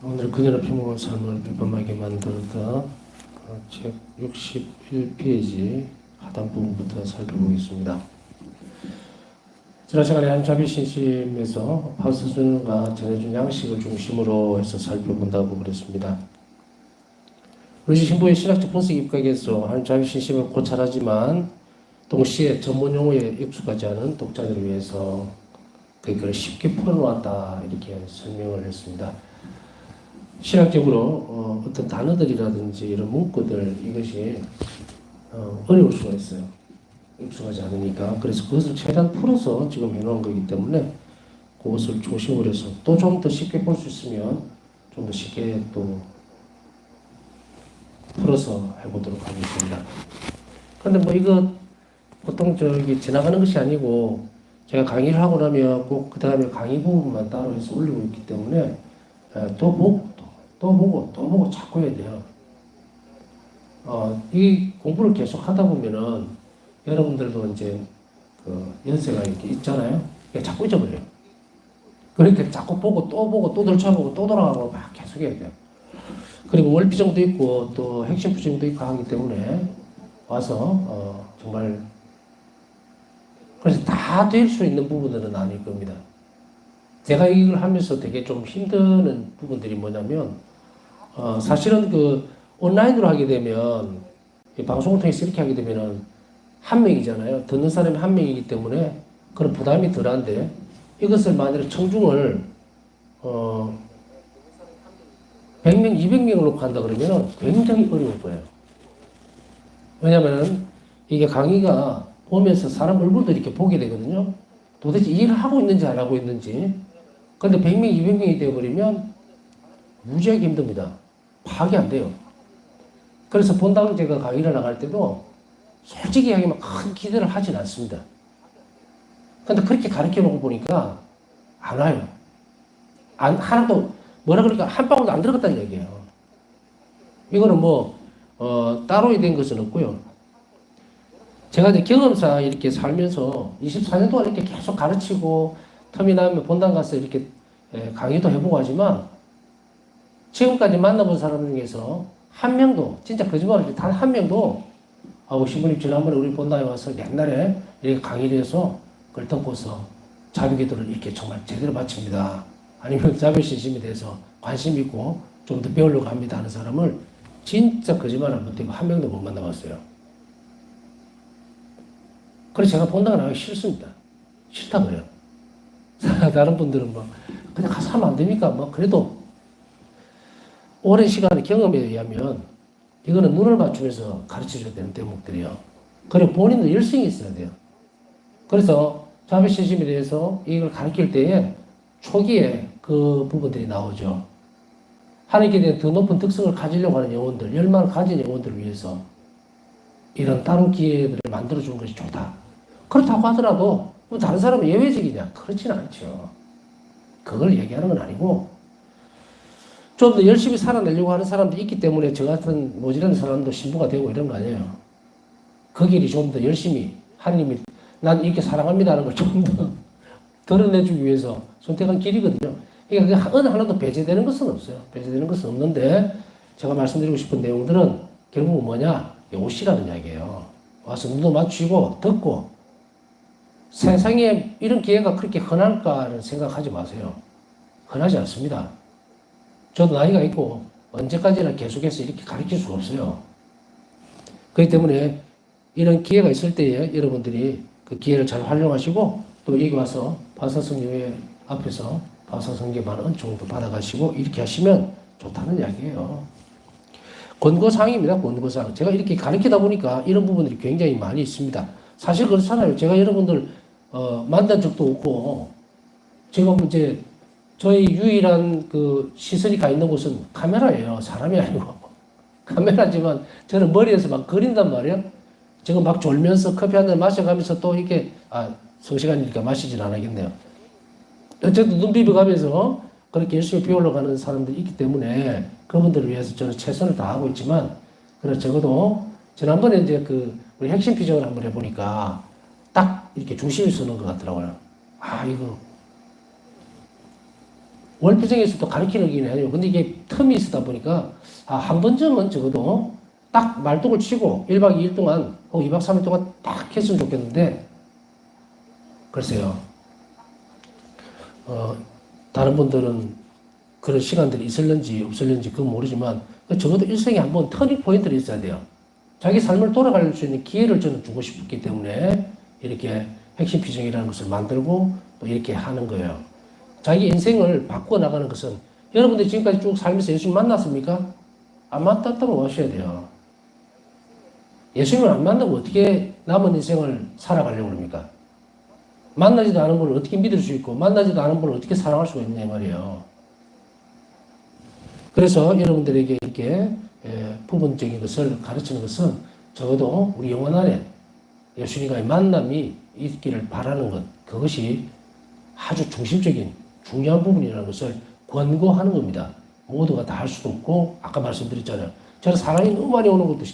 오늘 그녀의 피모가 삶을 비범하게 만들다 책 61페이지 하단 부분부터 살펴보겠습니다. 지난 시간에 한자비 신심에서 파스준과 전해준 양식을 중심으로 해서 살펴본다고 그랬습니다. 우리 신부의 신학적 분석 입각에서 한자비 신심은 고찰하지만 동시에 전문 용어에 익숙하지 않은 독자들을 위해서 그걸 쉽게 풀어놓았다 이렇게 설명을 했습니다. 신학적으로 어떤 단어들이라든지 이런 문구들 이것이 어려울 수가 있어요. 익숙하지 않으니까. 그래서 그것을 최대한 풀어서 지금 해놓은 거기 때문에 그것을 중심으로 해서 또 좀 더 쉽게 볼 수 있으면 좀 더 쉽게 또 풀어서 해보도록 하겠습니다. 그런데 뭐 이거 보통 저기 지나가는 것이 아니고 제가 강의를 하고 나면 꼭 그 다음에 강의 부분만 따로 해서 올리고 있기 때문에 또 보고 자꾸 해야 돼요. 이 공부를 계속 하다 보면은 여러분들도 이제 그 연세가 이렇게 있잖아요. 자꾸 잊어버려요. 그러니까 자꾸 보고 또 들춰보고 또 돌아가고 막 계속 해야 돼요. 그리고 월피정도 있고 또 핵심 부정도 있고 하기 때문에 와서 정말 그래서 다 될 수 있는 부분들은 아닐 겁니다. 제가 이걸 하면서 되게 좀 힘드는 부분들이 뭐냐면 사실은 그 온라인으로 하게 되면 방송을 통해서 이렇게 하게 되면은 한 명이잖아요. 듣는 사람이 한 명이기 때문에 그런 부담이 덜한데 이것을 만약에 청중을 100명, 200명을 놓고 한다 그러면 굉장히 어려울 거예요. 왜냐면은 이게 강의가 보면서 사람 얼굴도 이렇게 보게 되거든요. 도대체 일을 하고 있는지 안 하고 있는지. 근데 100명, 200명이 되어버리면 무지하게 힘듭니다. 파악이 안 돼요. 그래서 본당 제가 강의를 나갈 때도 솔직히 이야기하면 큰 기대를 하진 않습니다. 근데 그렇게 가르쳐 놓고 보니까 안 와요. 하나도 뭐라 그러니까 한 방울도 안 들어갔다는 얘기예요. 이거는 따로 된 것은 없고요. 제가 이제 경험상 이렇게 살면서 24년 동안 이렇게 계속 가르치고 텀이 나면 본당 가서 이렇게 강의도 해보고 하지만 지금까지 만나본 사람 중에서 한 명도 진짜 거짓말하지 단 한 명도 신부님 지난번에 우리 본당에 와서 옛날에 이렇게 강의를 해서 그걸 듣고서 자비기도를 이렇게 정말 제대로 바칩니다. 아니면 자비신심에 대해서 관심 있고 좀 더 배우려고 합니다 하는 사람을 진짜 거짓말을 못하고 한 명도 못 만나봤어요. 그래서 제가 본당에 나가기 싫습니다. 싫다 그래요. 다른 분들은 그냥 가서 하면 안 됩니까? 그래도 오랜 시간의 경험에 의하면 이거는 눈을 맞추면서 가르쳐줘야 되는 대목들이에요. 그리고 본인도 열성이 있어야 돼요. 그래서 자비신심에 대해서 이걸 가르칠 때에 초기에 그 부분들이 나오죠. 하나님께 대한 더 높은 특성을 가지려고 하는 영혼들, 열망을 가진 영혼들을 위해서 이런 다른 기회들을 만들어주는 것이 좋다. 그렇다고 하더라도 다른 사람은 예외적이냐? 그렇지는 않죠. 그걸 얘기하는 건 아니고 좀 더 열심히 살아내려고 하는 사람도 있기 때문에 저 같은 모질한 사람도 신부가 되고 이런 거 아니에요. 그 길이 좀 더 열심히 하나님이 난 이렇게 사랑합니다 하는 걸 좀 더 드러내주기 위해서 선택한 길이거든요. 그러니까 어느 하나도 배제되는 것은 없어요. 배제되는 것은 없는데 제가 말씀드리고 싶은 내용들은 결국은 뭐냐? 오시라는 이야기예요. 와서 눈도 맞추고 듣고 세상에 이런 기회가 그렇게 흔할까는 생각하지 마세요. 흔하지 않습니다. 저도 나이가 있고 언제까지나 계속해서 이렇게 가르칠 수가 없어요. 그렇기 때문에 이런 기회가 있을 때에 여러분들이 그 기회를 잘 활용하시고 또 여기 와서 바사성교회 앞에서 바사성교만 은총도 받아가시고 이렇게 하시면 좋다는 이야기예요. 권고사항입니다. 권고사항. 제가 이렇게 가르치다 보니까 이런 부분들이 굉장히 많이 있습니다. 사실 그렇잖아요. 제가 여러분들 만난 적도 없고 지금 이제 저희 유일한 그 시설이 가 있는 곳은 카메라예요. 사람이 아니고 카메라지만 저는 머리에서 막 그린단 말이에요. 지금 막 졸면서 커피 한 잔 마셔가면서 또 이렇게 성시간이니까 마시진 않겠네요. 어쨌든 눈 비벼가면서 그렇게 열심히 배우려고 하는 사람들이 있기 때문에 그분들을 위해서 저는 최선을 다하고 있지만 그래서 적어도 지난번에 이제 우리 핵심 피정을 한번 해보니까 딱 이렇게 중심을 쓰는 것 같더라고요. 이거 월표정에서도 가르치는 긴 해요. 근데 이게 텀이 있다 보니까, 한 번쯤은 적어도 딱 말뚝을 치고 1박 2일 동안, 혹은 2박 3일 동안 딱 했으면 좋겠는데, 글쎄요. 다른 분들은 그런 시간들이 있을는지 없을는지 그건 모르지만, 적어도 일생에 한번 터닝 포인트가 있어야 돼요. 자기 삶을 돌아갈 수 있는 기회를 저는 주고 싶기 때문에 이렇게 핵심 피정이라는 것을 만들고 또 이렇게 하는 거예요. 자기 인생을 바꿔 나가는 것은 여러분들 지금까지 쭉 살면서 예수님 만났습니까? 안 만났다고 하셔야 돼요. 예수님을 안 만나고 어떻게 남은 인생을 살아가려고 합니까? 만나지도 않은 분을 어떻게 믿을 수 있고 만나지도 않은 분을 어떻게 사랑할 수가 있냐 이 말이에요. 그래서 여러분들에게 이렇게 부분적인 것을 가르치는 것은 적어도 우리 영혼 안에 예수님과의 만남이 있기를 바라는 것, 그것이 아주 중심적인 중요한 부분이라는 것을 권고하는 겁니다. 모두가 다 할 수도 없고, 아까 말씀드렸잖아요. 저는 사람이 너무 많이 오는 것도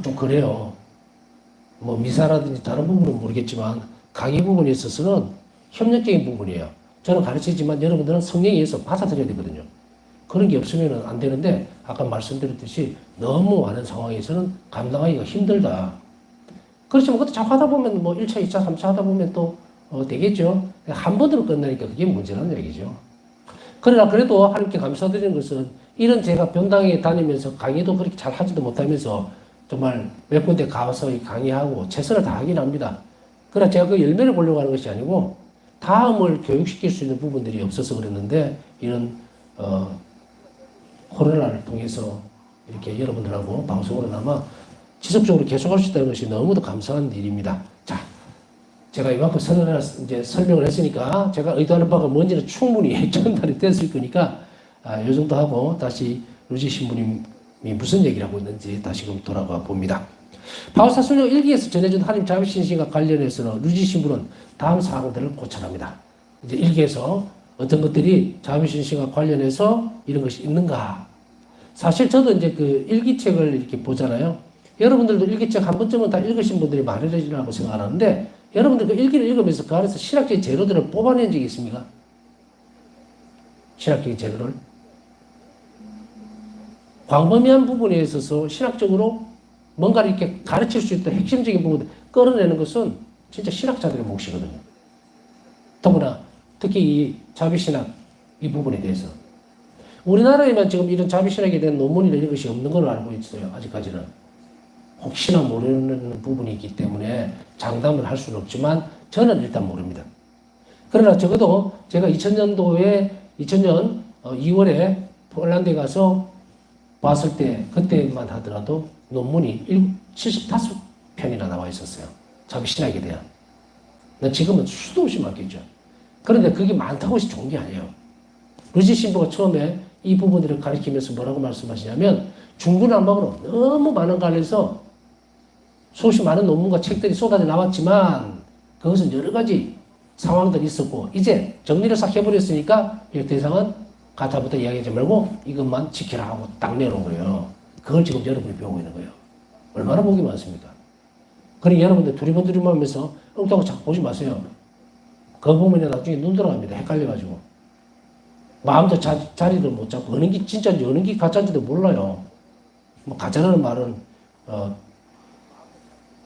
좀 그래요. 뭐 미사라든지 다른 부분은 모르겠지만 강의 부분에 있어서는 협력적인 부분이에요. 저는 가르치지만 여러분들은 성령에 의해서 받아들여야 되거든요. 그런 게 없으면 안 되는데 아까 말씀드렸듯이 너무 많은 상황에서는 감당하기가 힘들다. 그렇지만 그것도 자꾸 하다 보면 뭐 1차, 2차, 3차 하다 보면 또 되겠죠. 한 번으로 끝나니까 그게 문제라는 얘기죠. 그러나 그래도 하나님께 감사드리는 것은 이런 제가 변당에 다니면서 강의도 그렇게 잘 하지도 못하면서 정말 몇 군데 가서 강의하고 최선을 다하긴 합니다. 그러나 제가 그 열매를 보려고 하는 것이 아니고 다음을 교육시킬 수 있는 부분들이 없어서 그랬는데 이런 코로나를 통해서 이렇게 여러분들하고 방송으로나마 지속적으로 계속할 수 있다는 것이 너무도 감사한 일입니다. 자, 제가 이만큼 이제 설명을 했으니까 제가 의도하는 바가 뭔지는 충분히 전달이 됐을 거니까 이 정도 하고 다시 루지 신부님이 무슨 얘기를 하고 있는지 다시금 돌아가 봅니다. 바울사순교 일기에서 전해준 하나님 자비신신과 관련해서는 루지 신부는 다음 사항들을 고찰합니다. 이제 일기에서 어떤 것들이 자비신신과 관련해서 이런 것이 있는가? 사실 저도 이제 그 일기책을 이렇게 보잖아요. 여러분들도 일기책 한 번쯤은 다 읽으신 분들이 많으리라고 생각하는데 여러분들 그 일기를 읽으면서 그 안에서 신학적인 재료들을 뽑아낸 적이 있습니까? 신학적인 재료를. 광범위한 부분에 있어서 신학적으로 뭔가를 이렇게 가르칠 수 있던 핵심적인 부분을 끌어내는 것은 진짜 신학자들의 몫이거든요. 더구나 특히 이 자비신학 이 부분에 대해서. 우리나라에만 지금 이런 자비신학에 대한 논문이나 이런 것이 없는 걸로 알고 있어요. 아직까지는. 혹시나 모르는 부분이 있기 때문에 장담을 할 수는 없지만 저는 일단 모릅니다. 그러나 적어도 제가 2000년 2월에 폴란드에 가서 봤을 때 그때만 하더라도 논문이 75편이나 나와 있었어요. 자비신학에 대한. 지금은 수도 없이 많겠죠. 그런데 그게 많다고 해서 좋은 게 아니에요. 루지 신부가 처음에 이 부분들을 가리키면서 뭐라고 말씀하시냐면 중구난방으로 너무 많은 관련해서 수없이 많은 논문과 책들이 쏟아져 나왔지만 그것은 여러 가지 상황들이 있었고 이제 정리를 싹 해버렸으니까 더 이상은 가타부터 이야기하지 말고 이것만 지켜라 하고 딱 내놓은 거예요. 그걸 지금 여러분이 배우고 있는 거예요. 얼마나 복이 많습니까? 그러니 여러분들 두리번두리번 하면서 엉뚱하고 자꾸 보지 마세요. 그거 보면 나중에 눈 들어갑니다. 헷갈려가지고. 마음도 자리를 못 잡고 어느 게 진짜인지 어느 게 가짜인지도 몰라요. 뭐 가짜라는 말은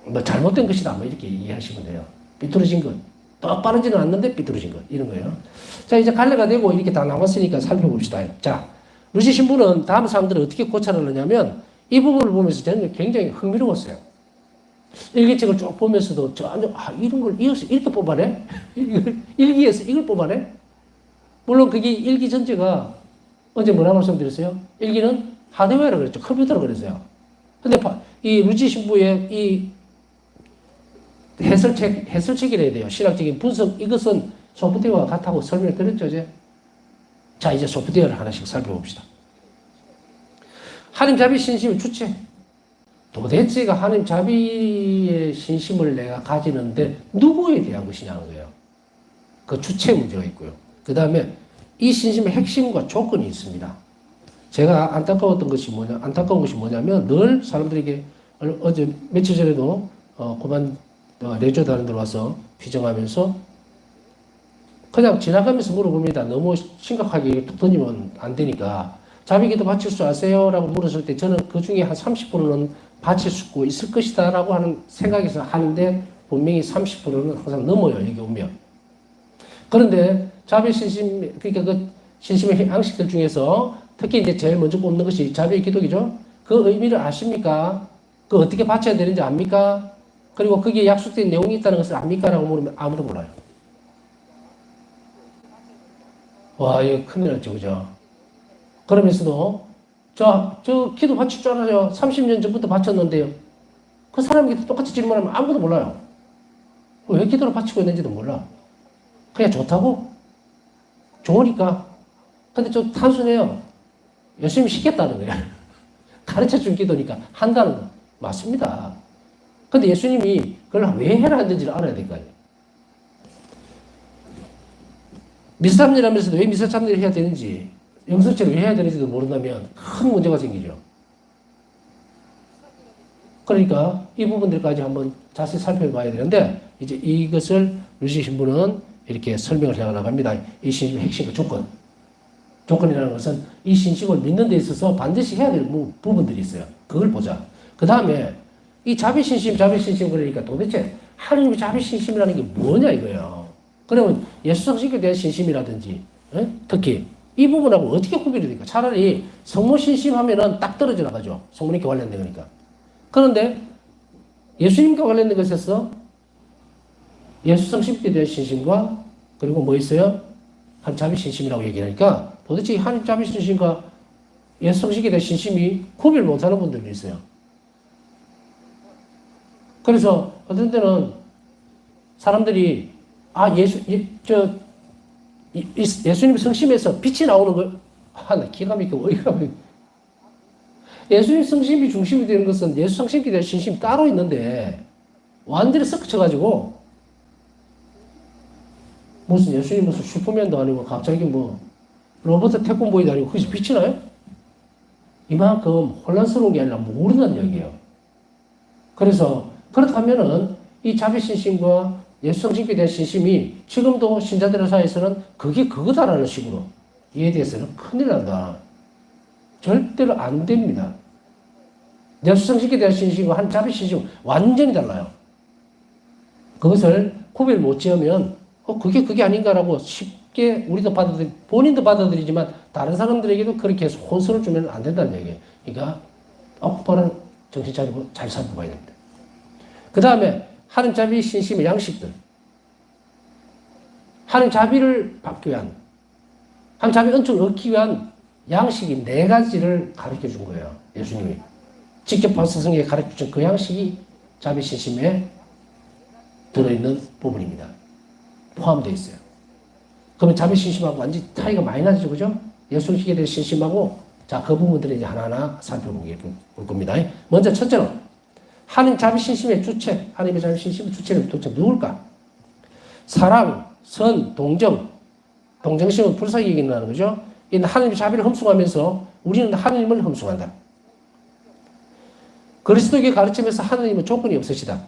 뭐 잘못된 것이다 뭐 이렇게 이해하시면 돼요. 삐뚤어진 것. 똑바르지는 않는데 삐뚤어진 것. 이런 거예요. 자 이제 갈래가 되고 이렇게 다 나왔으니까 살펴봅시다. 자 루시 신부는 다음 사람들을 어떻게 고찰을 하냐면 이 부분을 보면서 저는 굉장히 흥미로웠어요. 일기책을 쭉 보면서도 이런 걸 이렇게 뽑아내? 일기에서 이걸 뽑아내? 물론 그게 일기 전체가 어제 뭐라 말씀드렸어요? 일기는 하드웨어라고 그랬죠. 컴퓨터라고 그랬어요. 근데 이 루지 신부의 이 해설책이라야 돼요. 신학적인 분석, 이것은 소프트웨어와 같다고 설명을 드렸죠, 이제. 자, 이제 소프트웨어를 하나씩 살펴봅시다. 하나님 자비 신심의 주체. 도대체가 하나님 자비의 신심을 내가 가지는데 누구에 대한 것이냐는 거예요. 그 주체 문제가 있고요. 그 다음에 이 신심의 핵심과 조건이 있습니다. 제가 안타까운 것이 뭐냐면 늘 사람들에게 어제 며칠 전에도 그만 레저 다른 데 와서 피정하면서 그냥 지나가면서 물어봅니다. 너무 심각하게 툭 던지면 안 되니까. 자비기도 바칠 줄 아세요? 라고 물었을 때 저는 그 중에 한 30%는 바칠 수 있을 것이다 라고 하는 생각에서 하는데 분명히 30%는 항상 넘어요. 여기 오면. 그런데 자비 신심, 그러니까 그 신심의 양식들 중에서 특히 이제 제일 먼저 꼽는 것이 자비의 기도이죠. 그 의미를 아십니까? 그 어떻게 바쳐야 되는지 압니까? 그리고 거기에 약속된 내용이 있다는 것을 압니까? 라고 물으면 아무도 몰라요. 와, 이거 큰일 났죠, 그죠? 그러면서도, 저 기도 바칠 줄 알아요. 30년 전부터 바쳤는데요. 그 사람에게 똑같이 질문하면 아무도 몰라요. 왜 기도를 바치고 있는지도 몰라. 그냥 좋다고? 좋으니까. 근데 좀 단순해요. 열심히 시켰다는 거예요. 가르쳐 준 기도니까 한다는 거. 맞습니다. 근데 예수님이 그걸 왜 해라 했는지를 알아야 될 거 아니에요. 미사참일 하면서도 왜 미사참일을 해야 되는지, 영성체를 왜 해야 되는지도 모른다면 큰 문제가 생기죠. 그러니까 이 부분들까지 한번 자세히 살펴봐야 되는데, 이제 이것을 루시 신부는 이렇게 설명을 해 나갑니다. 이 신심의 핵심과 조건. 조건이라는 것은 이 신식을 믿는 데 있어서 반드시 해야 될 부분들이 있어요. 그걸 보자. 그 다음에 이 자비신심 그러니까 도대체 하나님의 자비신심이라는 게 뭐냐 이거예요. 그러면 예수 성신에 대한 신심이라든지 특히 이 부분하고 어떻게 구별이 됩니까? 차라리 성모 신심하면은 딱 떨어져 나가죠. 성모님께 관련된 거니까. 그런데 예수님과 관련된 것에서 예수 성신에 대한 신심과 그리고 뭐 있어요? 한 자비신심이라고 얘기하니까 도대체 한 자비신심과 예수 성신에 대한 신심이 구별 못하는 분들도 있어요. 그래서 어떤 때는 사람들이 예수님 성심에서 빛이 나오는 걸 나 기가 막히고 어이가 막히고 예수님 성심이 중심이 되는 것은 예수 성심에 대한 신심이 따로 있는데 완전히 섞어쳐가지고 무슨 예수님 무슨 슈퍼맨도 아니고 갑자기 뭐 로버트 태권보이도 아니고 거기서 빛이 나요? 이만큼 혼란스러운 게 아니라 모른다는 얘기예요. 그래서 그렇다면은 이 자비신심과 예수 성신에 대한 신심이 지금도 신자들 사이에서는 그게 그거다라는 식으로 이해돼서는 큰일 난다. 절대로 안 됩니다. 예수 성신에 대한 신심과 한 자비신심은 완전히 달라요. 그것을 구별 못 지으면 그게 아닌가라고 쉽게 우리도 본인도 받아들이지만 다른 사람들에게도 그렇게 해서 혼선을 주면 안 된다는 얘기예요. 그러니까 똑바로 정신 차리고 잘 살펴봐야 됩니다. 그 다음에 하는 자비 신심의 양식들. 하는 자비를 받기 위한, 하는 자비 은총을 얻기 위한 양식이 4가지를 가르쳐 준 거예요. 예수님이. 직접 바스성에 가르쳐 준 그 양식이 자비 신심에 들어있는 부분입니다. 포함되어 있어요. 그러면 자비 신심하고 완전히 차이가 많이 나죠, 그죠? 예수 성신에 대한 신심하고, 자, 그 부분들을 이제 하나하나 살펴볼 겁니다. 먼저 첫째는, 하나님 자비신심의 주체, 하나님의 자비신심의 주체는 도대체 누굴까? 사랑, 선, 동정심은 불쌍히 얘기하는 거죠. 하나님의 자비를 흠숭하면서 우리는 하나님을 흠숭한다. 그리스도에게 가르치면서 하나님은 조건이 없으시다.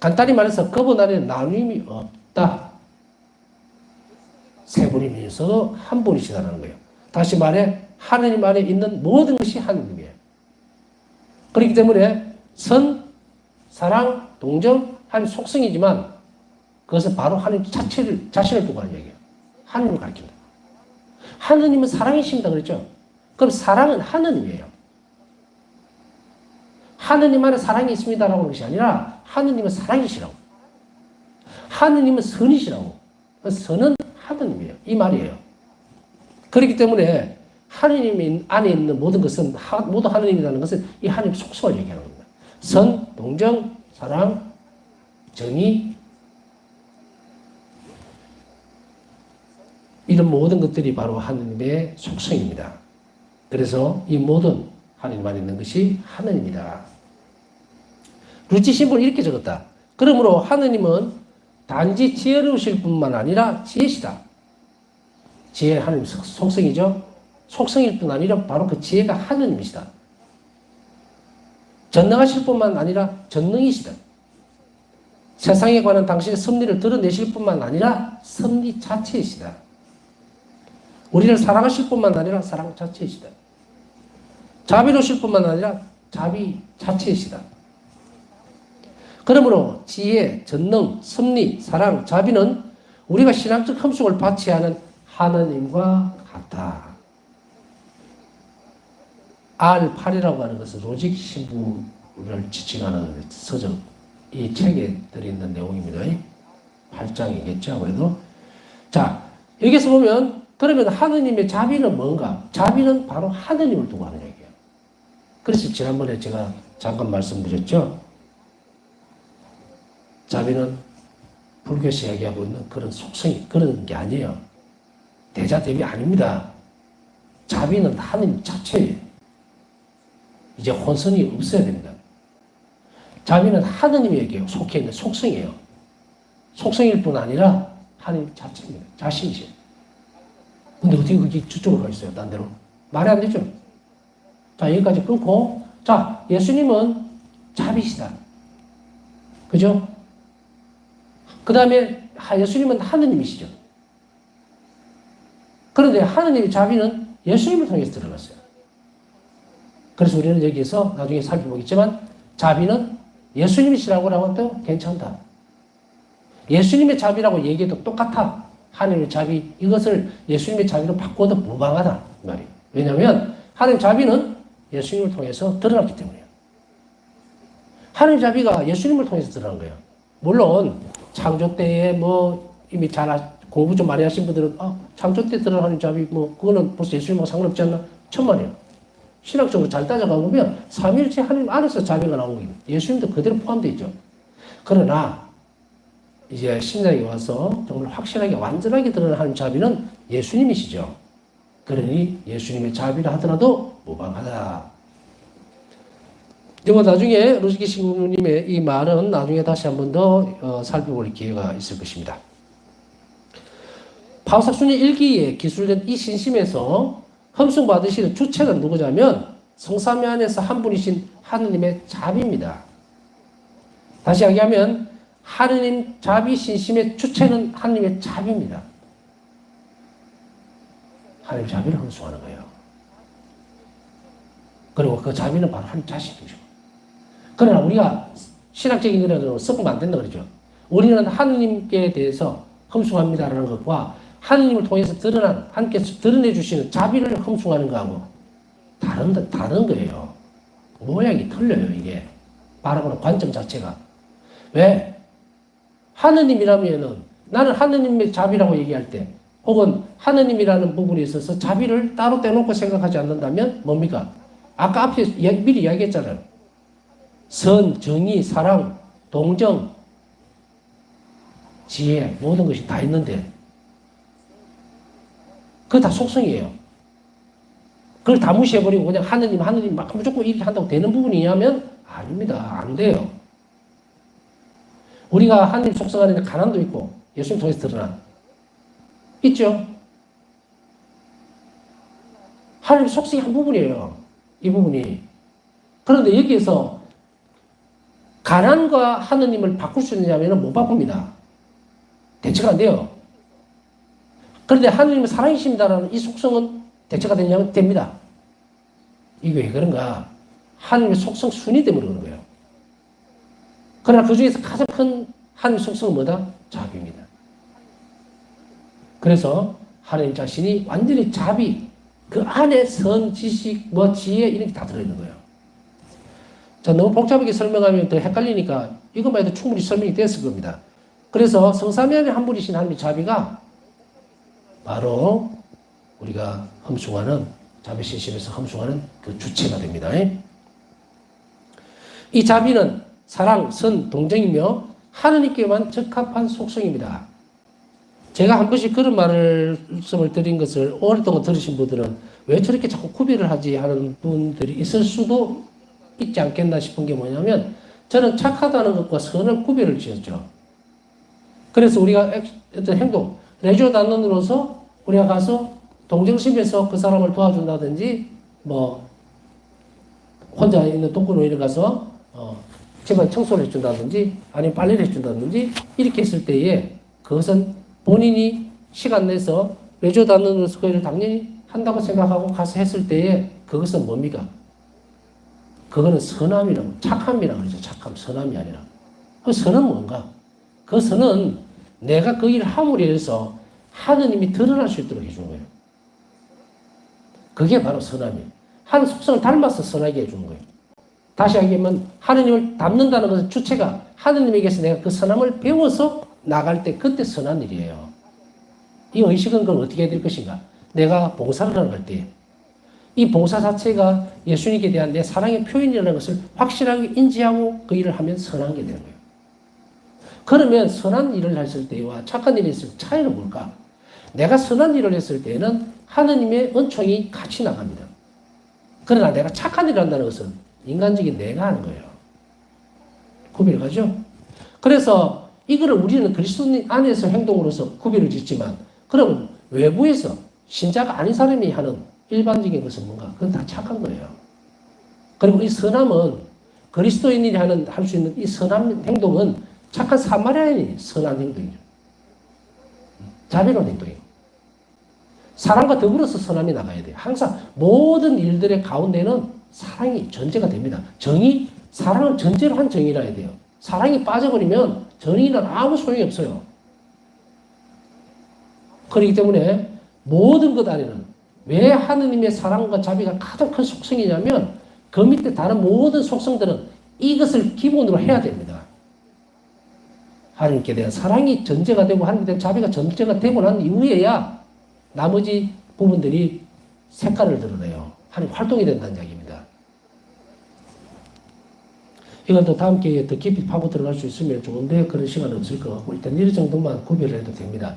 간단히 말해서 그분 안에 나눔이 없다. 세 분이면서도 한 분이시다는 거예요. 다시 말해 하나님 안에 있는 모든 것이 하나님이에요. 그렇기 때문에 선, 사랑, 동정, 하나님 속성이지만 그것은 바로 하나님 자신을 두고 하는 얘기예요. 하나님을 가리킨다. 하나님은 사랑이십니다 그랬죠? 그럼 사랑은 하나님이에요. 하나님 안에 사랑이 있습니다라고 하는 것이 아니라 하나님은 사랑이시라고. 하나님은 선이시라고. 선은 하나님이에요. 이 말이에요. 그렇기 때문에 하나님 안에 있는 모든 것은 모두 하나님이라는 것은 이 하나님 속성을 얘기하는 겁니다. 선, 동정, 사랑, 정의 이런 모든 것들이 바로 하나님의 속성입니다. 그래서 이 모든 하나님 안에 있는 것이 하나님이다. 루치 신부는 이렇게 적었다. 그러므로 하나님은 단지 지혜로우실 뿐만 아니라 지혜시다. 지혜 하나님 속성이죠. 속성일 뿐 아니라 바로 그 지혜가 하나님이시다. 전능하실 뿐만 아니라 전능이시다. 세상에 관한 당신의 섭리를 드러내실 뿐만 아니라 섭리 자체이시다. 우리를 사랑하실 뿐만 아니라 사랑 자체이시다. 자비로우실 뿐만 아니라 자비 자체이시다. 그러므로 지혜, 전능, 섭리, 사랑, 자비는 우리가 신앙적 흠속을 바치하는 하느님과 같다. R8이라고 하는 것은 로직 신부를 지칭하는 서적, 이 책에 들어있는 내용입니다. 8장이겠죠, 아무래도. 자, 여기서 보면, 그러면 하느님의 자비는 뭔가? 자비는 바로 하느님을 두고 하는 얘기예요. 그래서 지난번에 제가 잠깐 말씀드렸죠. 자비는 불교에서 얘기하고 있는 그런 속성이 그런 게 아니에요. 대자대비 아닙니다. 자비는 하느님 자체예요. 이제 혼선이 없어야 됩니다. 자비는 하느님에게 속해 있는 속성이에요. 속성일 뿐 아니라 하느님 자체입니다. 자신이세요. 근데 어떻게 그게 저쪽으로 가 있어요? 딴 데로. 말이 안 되죠? 자, 여기까지 끊고. 자, 예수님은 자비시다. 그죠? 그 다음에 예수님은 하느님이시죠. 그런데 하느님의 자비는 예수님을 통해서 드러났어요. 그래서 우리는 여기에서 나중에 살펴보겠지만 자비는 예수님이시라고 하면 괜찮다. 예수님의 자비라고 얘기해도 똑같아. 하느님의 자비, 이것을 예수님의 자비로 바꿔도 무방하다. 말이에요. 왜냐하면 하느님의 자비는 예수님을 통해서 드러났기 때문이에요. 하느님의 자비가 예수님을 통해서 드러난 거예요. 물론 창조 때에 뭐 이미 공부 좀 많이 하신 분들은 창조 때 드러나는 자비 그거는 벌써 예수님하고 상관없지 않나? 천만이에요. 신학적으로 잘 따져가 보면 삼위일체 하나님 안에서 자비가 나온 거예요. 예수님도 그대로 포함되어 있죠. 그러나 이제 신약에 와서 정말 확실하게 완전하게 드러나는 하나님 자비는 예수님이시죠. 그러니 예수님의 자비라 하더라도 무방하다. 이거 나중에 루스키 신부님의 이 말은 나중에 다시 한 번 더 살펴볼 기회가 있을 것입니다. 파우삭순의 일기에 기술된 이 신심에서 흠숭 받으시는 주체가 누구냐면 성삼위 안에서 한 분이신 하느님의 자비입니다. 다시 이야기하면 하느님 자비 신심의 주체는 하느님의 자비입니다. 하느님 자비를 흠숭하는 거예요. 그리고 그 자비는 바로 하느님 자신이죠. 그러나 우리가 신학적인 일에는 섞으면 안 된다 그러죠. 우리는 하느님께 대해서 흠숭합니다라는 것과 하느님을 통해서 하나님께서 드러내 주시는 자비를 흠숭하는 거하고 다른 거예요. 모양이 틀려요, 이게. 바라보는 관점 자체가. 왜? 하느님이라면은 나는 하느님의 자비라고 얘기할 때 혹은 하느님이라는 부분에 있어서 자비를 따로 떼놓고 생각하지 않는다면 뭡니까? 아까 앞에 미리 이야기했잖아요. 선, 정의, 사랑, 동정, 지혜, 모든 것이 다 있는데 그거 다 속성이에요. 그걸 다 무시해버리고 그냥 하느님 막 무조건 이렇게 한다고 되는 부분이냐면 아닙니다. 안 돼요. 우리가 하느님 속성 안에 가난도 있고 예수님 통해서 드러난 있죠? 하느님 속성이 한 부분이에요. 이 부분이. 그런데 여기에서 가난과 하느님을 바꿀 수 있느냐면 못 바꿉니다. 대체가 안 돼요. 그런데 하느님은 사랑이십니다라는 이 속성은 대체가 되냐면 됩니다. 이게 왜 그런가? 하느님의 속성 순위 때문에 그런 거예요. 그러나 그 중에서 가장 큰 하느님의 속성은 뭐다? 자비입니다. 그래서 하느님 자신이 완전히 자비, 그 안에 선, 지식, 지혜 이런 게 다 들어있는 거예요. 자, 너무 복잡하게 설명하면 더 헷갈리니까 이것만 해도 충분히 설명이 됐을 겁니다. 그래서 성삼위 안에 한 분이신 하느님의 자비가 바로 우리가 흠숭하는 자비신심에서 흠숭하는 그 주체가 됩니다. 이 자비는 사랑, 선, 동정이며 하느님께만 적합한 속성입니다. 제가 한 번씩 그런 말씀을 드린 것을 오랫동안 들으신 분들은 왜 저렇게 자꾸 구별을 하지 하는 분들이 있을 수도 있지 않겠나 싶은 게 뭐냐면 저는 착하다는 것과 선을 구별을 지었죠. 그래서 우리가 어떤 행동, 레조단원으로서 우리가 가서 동정심에서 그 사람을 도와준다든지 혼자 있는 독거노인을 가서 집안 청소를 해준다든지 아니면 빨래를 해준다든지 이렇게 했을 때에 그것은 본인이 시간 내서 외주도 않는 것을 당연히 한다고 생각하고 가서 했을 때에 그것은 뭡니까? 그거는 선함이라고, 착함이라고 그러죠. 착함, 선함이 아니라. 그 선은 뭔가? 그 선은 내가 그 일을 함으로 해서 하느님이 드러날 수 있도록 해주는 거예요. 그게 바로 선함이에요. 하는 속성을 닮아서 선하게 해주는 거예요. 다시 하기면 하느님을 닮는다는 것은 주체가 하느님에게서 내가 그 선함을 배워서 나갈 때 그때 선한 일이에요. 이 의식은 그럼 어떻게 해야 될 것인가? 내가 봉사를 하는 때 이 봉사 자체가 예수님께 대한 내 사랑의 표현이라는 것을 확실하게 인지하고 그 일을 하면 선한 게 되는 거예요. 그러면 선한 일을 했을 때와 착한 일을 했을 때 차이는 뭘까? 내가 선한 일을 했을 때는 하느님의 은총이 같이 나갑니다. 그러나 내가 착한 일을 한다는 것은 인간적인 내가 하는 거예요. 구별을 가죠? 그래서 이거를 우리는 그리스도인 안에서 행동으로서 구별을 짓지만 그러면 외부에서 신자가 아닌 사람이 하는 일반적인 것은 뭔가? 그건 다 착한 거예요. 그리고 이 선함은 그리스도인이 할 수 있는 이 선한 행동은 착한 사마리아인이 선한 행동이죠. 자비로운 행동이에요. 사랑과 더불어서 선함이 나가야 돼요. 항상 모든 일들의 가운데는 사랑이 전제가 됩니다. 정의, 사랑을 전제로 한 정의라 해야 돼요. 사랑이 빠져버리면 정의는 아무 소용이 없어요. 그렇기 때문에 모든 것 안에는 왜 하느님의 사랑과 자비가 가장 큰 속성이냐면 그 밑에 다른 모든 속성들은 이것을 기본으로 해야 됩니다. 하나님께 대한 사랑이 전제가 되고 하나님께 대한 자비가 전제가 되고 난 이후에야 나머지 부분들이 색깔을 드러내요. 하나님 활동이 된다는 이야기입니다. 이건 또 다음 기회에 더 깊이 파고 들어갈 수 있으면 좋은데 그런 시간은 없을 것 같고 일단 이 정도만 구별을 해도 됩니다.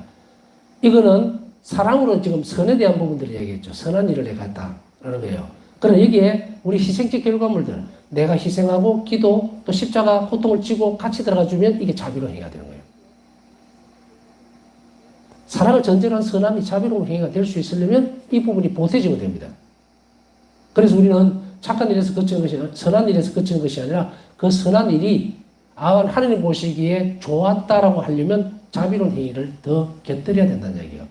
이거는 사랑으로 지금 선에 대한 부분들을 얘기했죠. 선한 일을 해갔다라는 거예요. 그러나 여기에 우리 희생적 결과물들, 내가 희생하고 기도 또 십자가 고통을 지고 같이 들어가주면 이게 자비로운 행위가 되는 거예요. 사랑을 전제로 한 선함이 자비로운 행위가 될 수 있으려면 이 부분이 보태지고 됩니다. 그래서 우리는 착한 일에서 그치는 것이 아니라 선한 일에서 그치는 것이 아니라 그 선한 일이 하나님 보시기에 좋았다라고 하려면 자비로운 행위를 더 곁들여야 된다는 얘기예요.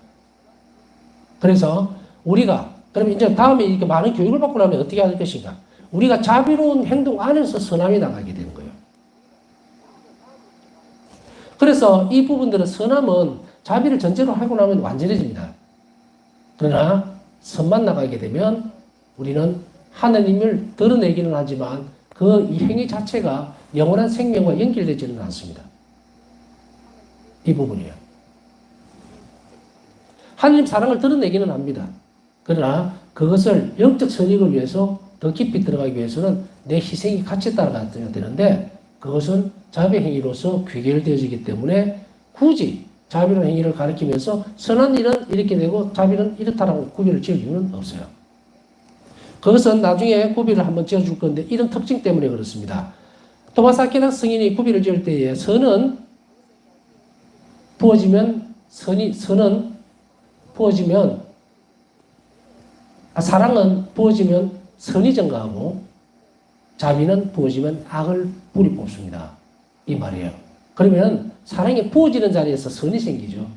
그래서 우리가 그럼 이제 다음에 이렇게 많은 교육을 받고 나면 어떻게 할 것인가? 우리가 자비로운 행동 안에서 선함이 나가게 되는 거예요. 그래서 이 부분들은 선함은 자비를 전제로 하고 나면 완전해집니다. 그러나 선만 나가게 되면 우리는 하나님을 드러내기는 하지만 그 이 행위 자체가 영원한 생명과 연결되지는 않습니다. 이 부분이에요. 하나님 사랑을 드러내기는 합니다. 그러나 그것을 영적 선익을 위해서 더 깊이 들어가기 위해서는 내 희생이 같이 따라가야 되는데 그것은 자비 행위로서 귀결되어지기 때문에 굳이 자비로운 행위를 가리키면서 선한 일은 이렇게 되고 자비는 이렇다라고 구별을 지을 이유는 없어요. 그것은 나중에 구별을 한번 지어줄 건데 이런 특징 때문에 그렇습니다. 토마스 아퀴나스 성인이 구별을 지을 때에 선은 부어지면 사랑은 부어지면 선이 증가하고 자비는 부어지면 악을 뿌리 뽑습니다. 이 말이에요. 그러면 사랑이 부어지는 자리에서 선이 생기죠.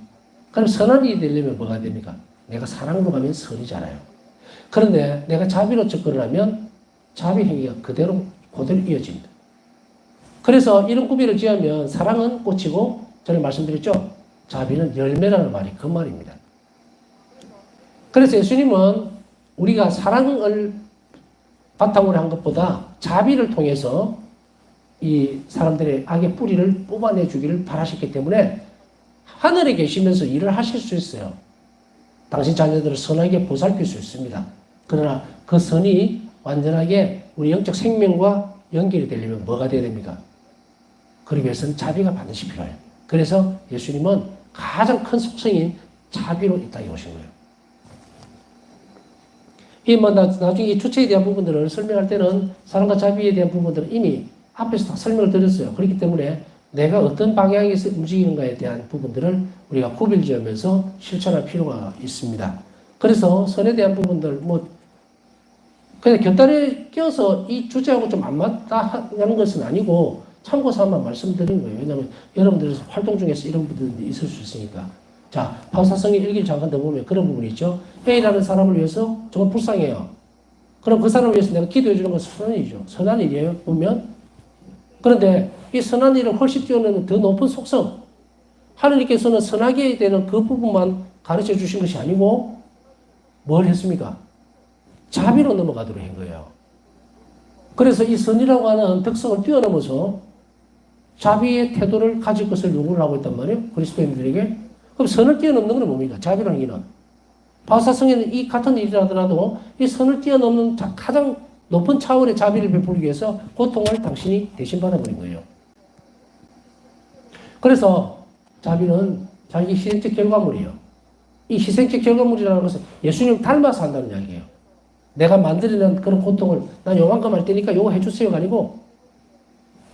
그럼 선한 일이 되려면 뭐가 됩니까? 내가 사랑으로 가면 선이잖아요. 그런데 내가 자비로 접근을 하면 자비 행위가 그대로 이어집니다. 그래서 이런 구별을 지으면 사랑은 꽃이고 전에 말씀드렸죠. 자비는 열매라는 말이 그 말입니다. 그래서 예수님은 우리가 사랑을 바탕으로 한 것보다 자비를 통해서 이 사람들의 악의 뿌리를 뽑아내 주기를 바라셨기 때문에 하늘에 계시면서 일을 하실 수 있어요. 당신 자녀들을 선하게 보살필 수 있습니다. 그러나 그 선이 완전하게 우리 영적 생명과 연결이 되려면 뭐가 되어야 됩니까? 그러기 위해서는 자비가 반드시 필요해요. 그래서 예수님은 가장 큰 속성인 자비로 이 땅에 오신 거예요. 나중에 이 주체에 대한 부분들을 설명할 때는 사랑과 자비에 대한 부분들은 이미 앞에서 다 설명을 드렸어요. 그렇기 때문에 내가 어떤 방향에서 움직이는가에 대한 부분들을 우리가 구별지으면서 실천할 필요가 있습니다. 그래서 선에 대한 부분들, 그냥 곁다리에 껴서 이 주제하고 좀 안 맞다 하는 것은 아니고 참고사항만 말씀드린 거예요. 왜냐하면 여러분들 활동 중에서 이런 분들이 있을 수 있으니까. 자, 바울사성의 일기를 잠깐 더 보면 그런 부분이 있죠. A라는 사람을 위해서 정말 불쌍해요. 그럼 그 사람을 위해서 내가 기도해 주는 건 선한 일이죠. 선한 일이에요. 보면. 그런데 이 선한 일을 훨씬 뛰어넘는 더 높은 속성. 하느님께서는 선하게 되는 그 부분만 가르쳐 주신 것이 아니고 뭘 했습니까? 자비로 넘어가도록 한 거예요. 그래서 이 선이라고 하는 특성을 뛰어넘어서 자비의 태도를 가질 것을 요구를 하고 있단 말이에요. 그리스도인들에게. 그럼 선을 뛰어넘는 건 뭡니까? 자비라는 게는. 바울사성에는 이 같은 일이라더라도 이 선을 뛰어넘는 가장 높은 차원의 자비를 베풀기 위해서 고통을 당신이 대신 받아버린 거예요. 그래서 자비는 자기 희생적 결과물이에요. 이 희생적 결과물이라는 것은 예수님 닮아서 한다는 이야기예요. 내가 만들어낸 그런 고통을 난 요만큼 할 테니까 요거 해주세요가 아니고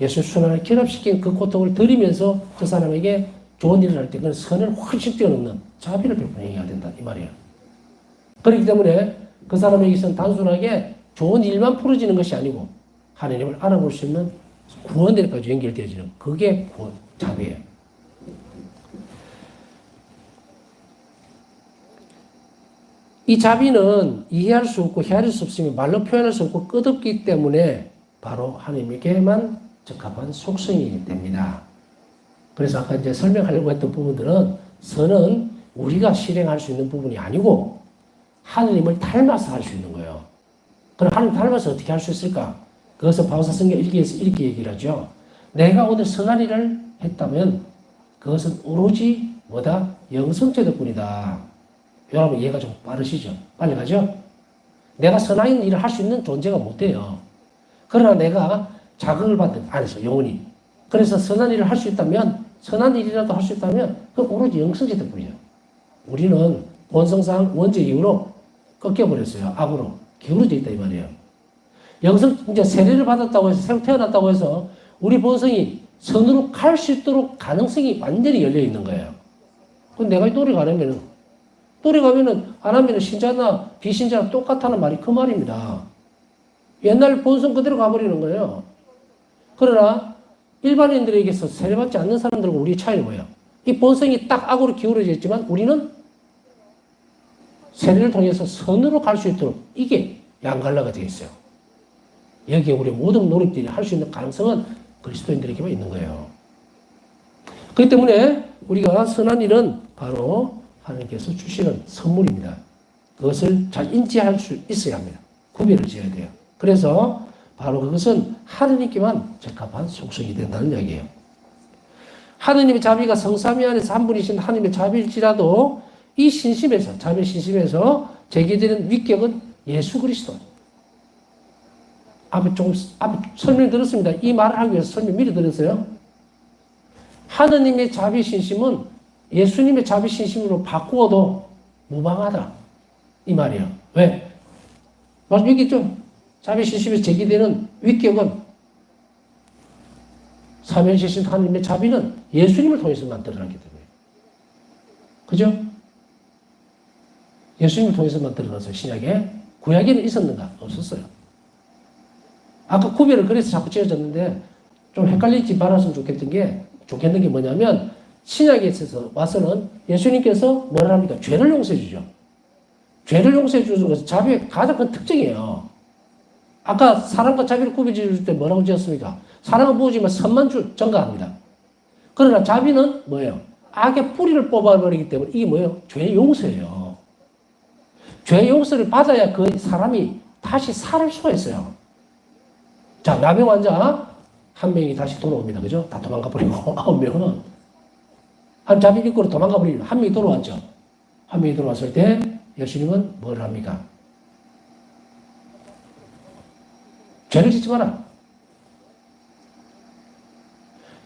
예수 순환을 결합시킨 그 고통을 드리면서 그 사람에게 좋은 일을 할 때 그런 선을 훨씬 뛰어넘는 자비를 베풀어야 된다 이 말이에요. 그렇기 때문에 그 사람에게서는 단순하게 좋은 일만 풀어지는 것이 아니고 하나님을 알아볼 수 있는 구원들까지 연결되어지는 그게 자비예요. 이 자비는 이해할 수 없고 헤아릴 수 없으며 말로 표현할 수 없고 끝없기 때문에 바로 하나님에게만 적합한 속성이 됩니다. 그래서 아까 이제 설명하려고 했던 부분들은 선은 우리가 실행할 수 있는 부분이 아니고 하나님을 닮아서 할 수 있는 거예요. 그럼 하나님 닮아서 어떻게 할 수 있을까? 그것은 바울사성경 1기에서 이렇게 얘기를 하죠. 내가 오늘 선한 일을 했다면 그것은 오로지 뭐다? 영성체 덕분이다. 여러분 이해가 좀 빠르시죠? 빨리 가죠? 내가 선한 일을 할 수 있는 존재가 못 돼요. 그러나 내가 자극을 받는 안에서 영혼이. 그래서 선한 일을 할 수 있다면 선한 일이라도 할 수 있다면 그건 오로지 영성체 덕분이죠. 우리는 본성상 원죄 이후로 꺾여버렸어요. 악으로. 기울어져 있다 이 말이에요. 이제 세례를 받았다고 해서 새로 태어났다고 해서 우리 본성이 선으로 갈 수 있도록 가능성이 완전히 열려 있는 거예요. 그럼 내가 또래 가면은 안 하면은 신자나 비신자나 똑같다는 말이 그 말입니다. 옛날 본성 그대로 가버리는 거예요. 그러나 일반인들에게서 세례받지 않는 사람들과 우리의 차이는 뭐예요? 이 본성이 딱 악으로 기울어져 있지만 우리는 세례를 통해서 선으로 갈 수 있도록 이게 양갈래가 되어 있어요. 여기에 우리 모든 노력들이 할 수 있는 가능성은 그리스도인들에게만 있는 거예요. 그렇기 때문에 우리가 선한 일은 바로 하나님께서 주시는 선물입니다. 그것을 잘 인지할 수 있어야 합니다. 구별을 지어야 돼요. 그래서 바로 그것은 하나님께만 적합한 속성이 된다는 이야기예요. 하나님의 자비가 성삼위 안에서 한 분이신 하나님의 자비일지라도 이 신심에서, 자비 신심에서 제기되는 위격은 예수 그리스도. 앞에 설명 들었습니다. 이 말을 하기 위해서 설명 미리 들었어요. 하느님의 자비 신심은 예수님의 자비 신심으로 바꾸어도 무방하다. 이 말이에요. 왜? 여기 좀 자비 신심에서 제기되는 위격은 삼위일신 하느님의 자비는 예수님을 통해서 만들어놨기 때문에. 그죠? 예수님을 통해서 만들어놨어요. 신약에. 구약에는 있었는가? 없었어요. 아까 구별을 그래서 자꾸 지어졌는데 좀 헷갈리지 말았으면 좋겠는 게 뭐냐면 신약에 있어서 와서는 예수님께서 뭐라 합니까? 죄를 용서해 주죠. 죄를 용서해 주는 것은 자비의 가장 큰 특징이에요. 아까 사랑과 자비를 구별해 줄 때 뭐라고 지었습니까? 사랑은 무엇이지만 선만 전가합니다. 그러나 자비는 뭐예요? 악의 뿌리를 뽑아버리기 때문에 이게 뭐예요? 죄 용서예요. 죄 용서를 받아야 그 사람이 다시 살 수가 있어요. 자, 나병 환자 한 명이 다시 돌아옵니다. 그죠? 다 도망가 버리고 9명은 한 자비 입고로 도망가 버리고 한 명이 돌아왔죠. 한 명이 돌아왔을 때 예수님은 뭘 합니까? 죄를 짓지 마라.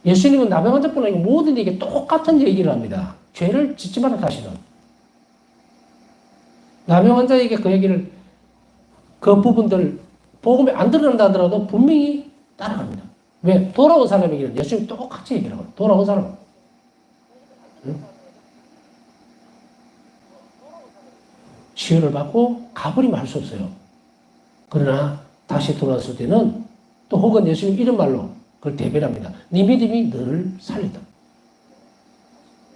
예수님은 나병 환자뿐 아니고 모든 이에게 똑같은 얘기를 합니다. 죄를 짓지 마라 다시는. 나병 환자에게 그 얘기를 그 부분들을 복음에 안 드러난다 하더라도 분명히 따라갑니다. 왜? 돌아온 사람에게는 예수님이 똑같이 얘기를 하고 돌아온 사람. 응? 치유를 받고 가버리면 할 수 없어요. 그러나 다시 돌아왔을 때는 또 혹은 예수님 이런 말로 그걸 대변합니다. 네 믿음이 너를 살리다.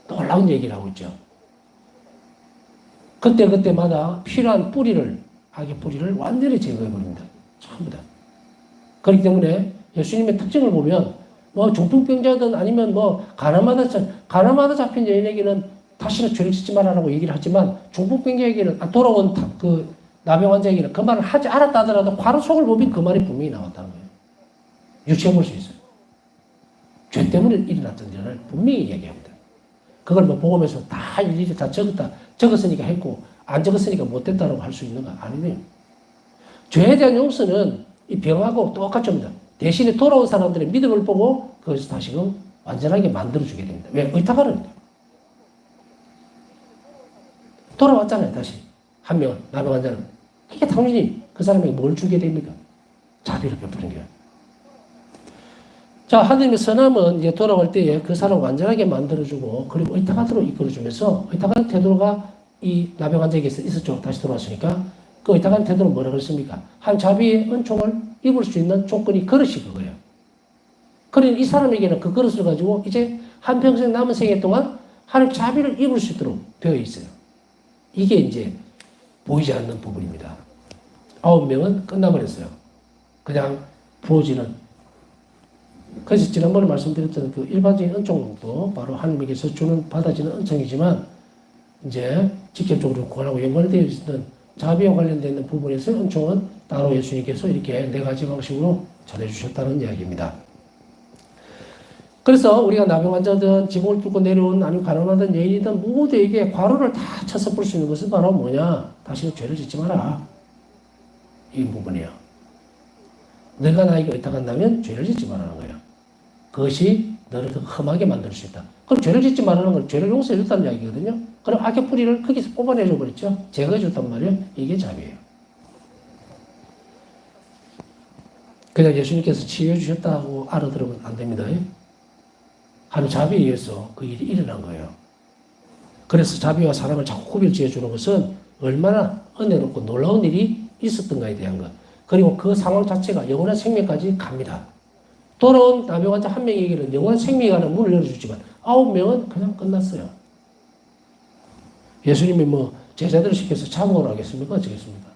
놀라운 얘기를 하고 있죠. 그때마다 필요한 뿌리를, 악의 뿌리를 완전히 제거해버립니다. 전부 다. 그렇기 때문에 예수님의 특징을 보면 뭐 중풍병자든 아니면 뭐 가나마다 잡힌 여인에게는 다시는 죄를 짓지 말라라고 얘기를 하지만 중풍병자에게는 돌아온 그 나병 환자에게는 그 말을 하지 않았다 하더라도 바로 속을 보면 그 말이 분명히 나왔다는 거예요. 유추해 볼 수 있어요. 죄 때문에 일어났던 일을 분명히 얘기합니다. 그걸 뭐 복음에서 다 일일이 다 적었으니까 했고 안 적었으니까 못됐다라고 할 수 있는 거 아니에요. 죄에 대한 용서는 이 병하고 똑같습니다. 대신에 돌아온 사람들의 믿음을 보고 그것을 다시금 완전하게 만들어주게 됩니다. 왜? 의탁하는데. 돌아왔잖아요, 다시. 한 명은, 나병 환자는. 이게 당연히 그 사람에게 뭘 주게 됩니까? 자비를 베푸는 거예요. 자, 하나님의 선함은 이제 돌아올 때에 그 사람을 완전하게 만들어주고, 그리고 의탁하도록 이끌어주면서, 의탁한 태도가 이 나병 환자에게서 있었죠. 다시 돌아왔으니까. 그 의탁한 태도는 뭐라고 했습니까? 한 자비의 은총을 입을 수 있는 조건이 그릇이 그거예요. 그러니 이 사람에게는 그 그릇을 가지고 이제 한평생 남은 생애 동안 하나님 자비를 입을 수 있도록 되어 있어요. 이게 이제 보이지 않는 부분입니다. 9명은 끝나버렸어요. 그냥 부어지는. 그래서 지난번에 말씀드렸던 그 일반적인 은총도 바로 하나님에게서 받아지는 은총이지만 이제 직접적으로 구원하고 연관되어 있는 자비와 관련되어 있는 부분에서 은총은 따로 예수님께서 이렇게 4가지 방식으로 전해주셨다는 이야기입니다. 그래서 우리가 나병 환자든 지붕을 뚫고 내려온 아니면 가난하던 여인이든 모두에게 과로를 다 쳐서 볼 수 있는 것은 바로 뭐냐? 다시는 죄를 짓지 마라. 이 부분이에요. 내가 나에게 의탁한다면 죄를 짓지 말라는 거예요. 그것이 너를 더 험하게 만들 수 있다. 그럼 죄를 짓지 말라는 건 죄를 용서해 줬다는 이야기거든요. 그럼 악의 뿌리를 거기서 뽑아내줘 버렸죠. 제거해 줬단 말이에요. 이게 자비예요. 그냥 예수님께서 치유해 주셨다고 알아들으면 안 됩니다. 하나님 자비에 의해서 그 일이 일어난 거예요. 그래서 자비와 사랑을 자꾸 구별 지어주는 것은 얼마나 은혜롭고 놀라운 일이 있었던가에 대한 것. 그리고 그 상황 자체가 영원한 생명까지 갑니다. 돌아온 나병 환자 1명에게는 영원한 생명이 가는 문을 열어주지만 9명은 그냥 끝났어요. 예수님이 뭐 제자들을 시켜서 잡아오라 하겠습니까? 어쩌겠습니까?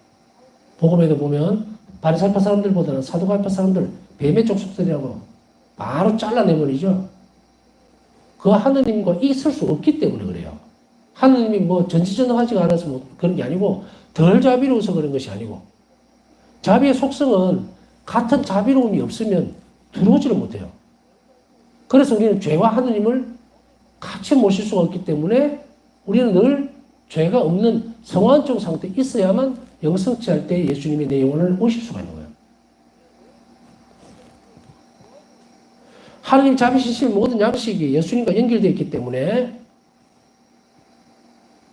복음에도 보면 바리새파 사람들보다는 사두가이파 사람들, 뱀의 족속들이라고 바로 잘라내버리죠. 그 하느님과 있을 수 없기 때문에 그래요. 하느님이 뭐 전지전능하지가 않아서 뭐 그런 게 아니고 덜 자비로워서 그런 것이 아니고 자비의 속성은 같은 자비로움이 없으면 들어오지를 못해요. 그래서 우리는 죄와 하느님을 같이 모실 수가 없기 때문에 우리는 늘 죄가 없는 성화적 상태에 있어야만 영성취할 때 예수님이 내 영혼을 오실 수가 있는 거예요. 하느님 자비시신 모든 양식이 예수님과 연결되어 있기 때문에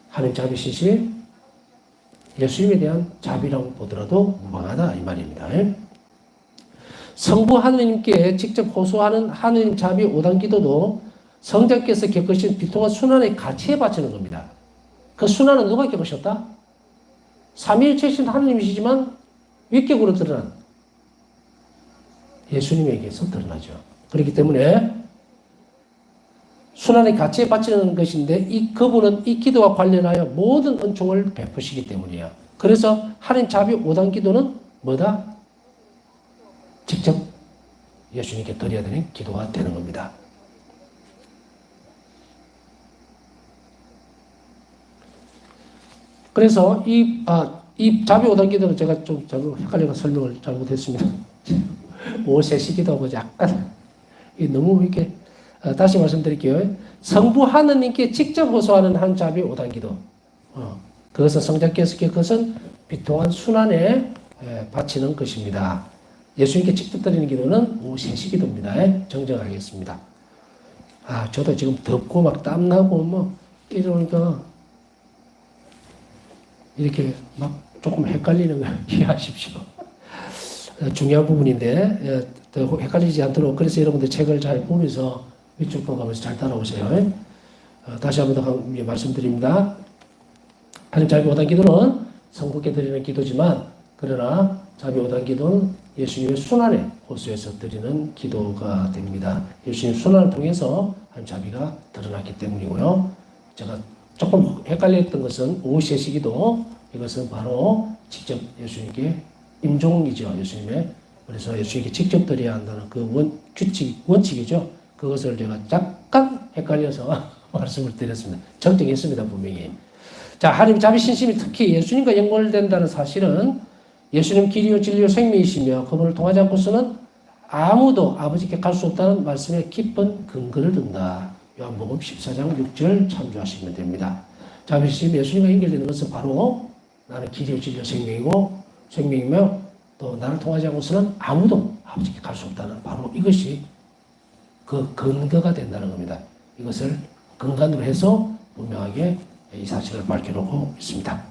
하느님 자비시신 예수님에 대한 자비라고 보더라도 무방하다 이 말입니다. 성부 하느님께 직접 호소하는 하느님 자비 5단 기도도 성자께서 겪으신 비통한 순환의 가치에 바치는 겁니다. 그 순환은 누가 겪으셨다? 삼위일체이신 하느님이시지만 위격으로 드러난 예수님에게서 드러나죠. 그렇기 때문에 순환의 가치에 바치는 것인데 그분은 이 기도와 관련하여 모든 은총을 베푸시기 때문이에요. 그래서 하나님 자비 5단 기도는 뭐다? 직접 예수님께 드려야 되는 기도가 되는 겁니다. 그래서 이 자비 5단 기도는 제가 좀 헷갈려서 설명을 잘못했습니다. 5세시 기도하고 약간 너무 이렇게 다시 말씀드릴게요. 성부 하느님께 직접 호소하는 한 자비 5단 기도. 그것은 성자께서 그것은 비통한 순환에 바치는 것입니다. 예수님께 직접 드리는 기도는 5세시 기도입니다. 정정하겠습니다. 저도 지금 덥고 막 땀나고 뭐 이러니까 이렇게 막 조금 헷갈리는 거 이해하십시오. 중요한 부분인데 더 헷갈리지 않도록 그래서 여러분들 책을 잘 보면서 위쪽 보면서 잘 따라오세요. 다시 한 번 더 말씀드립니다. 하나님 자비 5단 기도는 성부께 드리는 기도지만 그러나 자비 5단 기도는 예수님의 순환의 호수에서 드리는 기도가 됩니다. 예수님 순환을 통해서 한 자비가 드러났기 때문이고요. 제가 조금 헷갈렸던 것은 오후 세시기도, 이것은 바로 직접 예수님께 임종이죠. 예수님의. 그래서 예수님께 직접 드려야 한다는 그 원칙이죠. 그것을 제가 약간 헷갈려서 말씀을 드렸습니다. 정정했습니다, 분명히. 자, 하나님 자비 신심이 특히 예수님과 연결된다는 사실은 예수님 길이요 진리요 생명이시며 그분을 통하지 않고서는 아무도 아버지께 갈 수 없다는 말씀에 깊은 근거를 둔다. 요한복음 14장 6절 참조하시면 됩니다. 자비 신심 예수님과 연결되는 것은 바로 나는 길이요 진리요 생명이며 또 나를 통하지 않고서는 아무도 아버지께 갈 수 없다는 바로 이것이 그 근거가 된다는 겁니다. 이것을 근간으로 해서 분명하게 이 사실을 밝혀놓고 있습니다.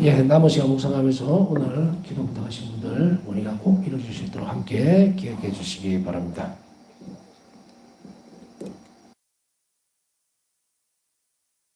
예, 남은 시간 묵상하면서 오늘 기도 부탁하신 분들 우리가 꼭 이루어질 수 있도록 함께 기억해 주시기 바랍니다.